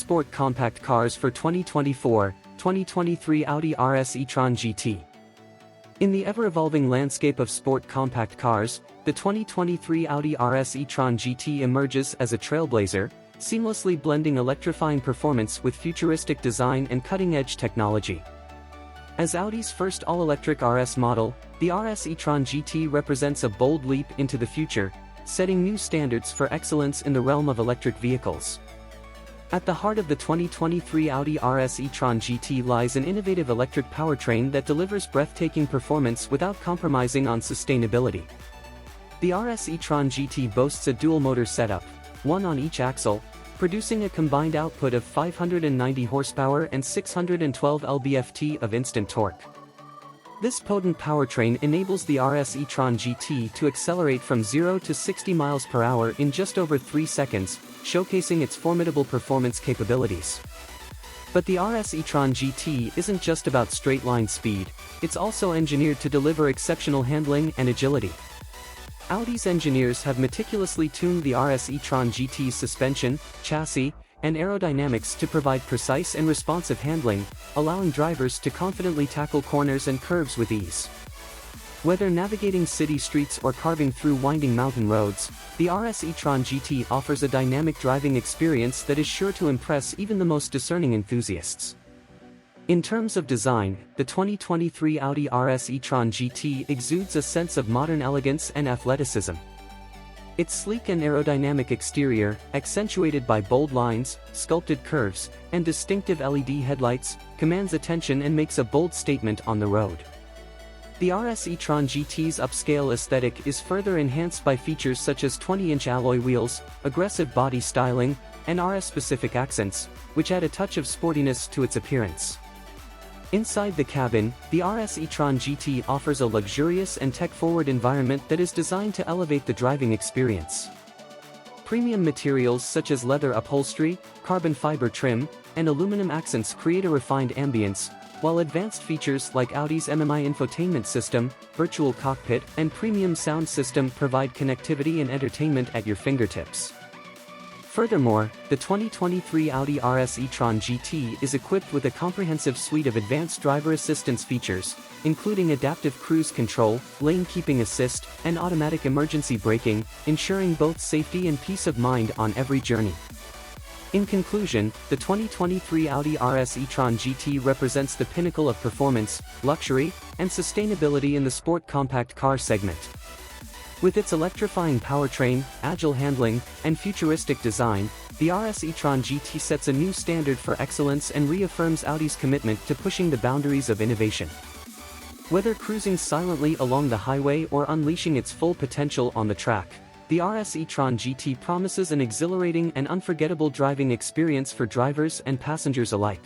sport compact cars for 2024-2023 Audi RS e-tron GT. In the ever-evolving landscape of sport compact cars, the 2023 Audi RS e-tron GT emerges as a trailblazer, seamlessly blending electrifying performance with futuristic design and cutting-edge technology. As Audi's first all-electric RS model, the RS e-tron GT represents a bold leap into the future, setting new standards for excellence in the realm of electric vehicles. At the heart of the 2023 Audi RS e-tron GT lies an innovative electric powertrain that delivers breathtaking performance without compromising on sustainability. The RS e-tron GT boasts a dual-motor setup, one on each axle, producing a combined output of 590 horsepower and 612 lb-ft of instant torque. This potent powertrain enables the RS e-tron GT to accelerate from 0 to 60 miles per hour in just over 3 seconds, showcasing its formidable performance capabilities. But the RS e-tron GT isn't just about straight-line speed, it's also engineered to deliver exceptional handling and agility. Audi's engineers have meticulously tuned the RS e-tron GT's suspension, chassis, and aerodynamics to provide precise and responsive handling, allowing drivers to confidently tackle corners and curves with ease. Whether navigating city streets or carving through winding mountain roads, the RS e-tron GT offers a dynamic driving experience that is sure to impress even the most discerning enthusiasts. In terms of design, the 2023 Audi RS e-tron GT exudes a sense of modern elegance and athleticism. Its sleek and aerodynamic exterior, accentuated by bold lines, sculpted curves, and distinctive LED headlights, commands attention and makes a bold statement on the road. The RS e-tron GT's upscale aesthetic is further enhanced by features such as 20-inch alloy wheels, aggressive body styling, and RS-specific accents, which add a touch of sportiness to its appearance. Inside the cabin, the RS e-tron GT offers a luxurious and tech-forward environment that is designed to elevate the driving experience. Premium materials such as leather upholstery, carbon fiber trim, and aluminum accents create a refined ambience, while advanced features like Audi's MMI infotainment system, virtual cockpit, and premium sound system provide connectivity and entertainment at your fingertips. Furthermore, the 2023 Audi RS e-tron GT is equipped with a comprehensive suite of advanced driver assistance features, including adaptive cruise control, lane keeping assist, and automatic emergency braking, ensuring both safety and peace of mind on every journey. In conclusion, the 2023 Audi RS e-tron GT represents the pinnacle of performance, luxury, and sustainability in the sport compact car segment. With its electrifying powertrain, agile handling, and futuristic design, the RS e-tron GT sets a new standard for excellence and reaffirms Audi's commitment to pushing the boundaries of innovation. Whether cruising silently along the highway or unleashing its full potential on the track, the RS e-tron GT promises an exhilarating and unforgettable driving experience for drivers and passengers alike.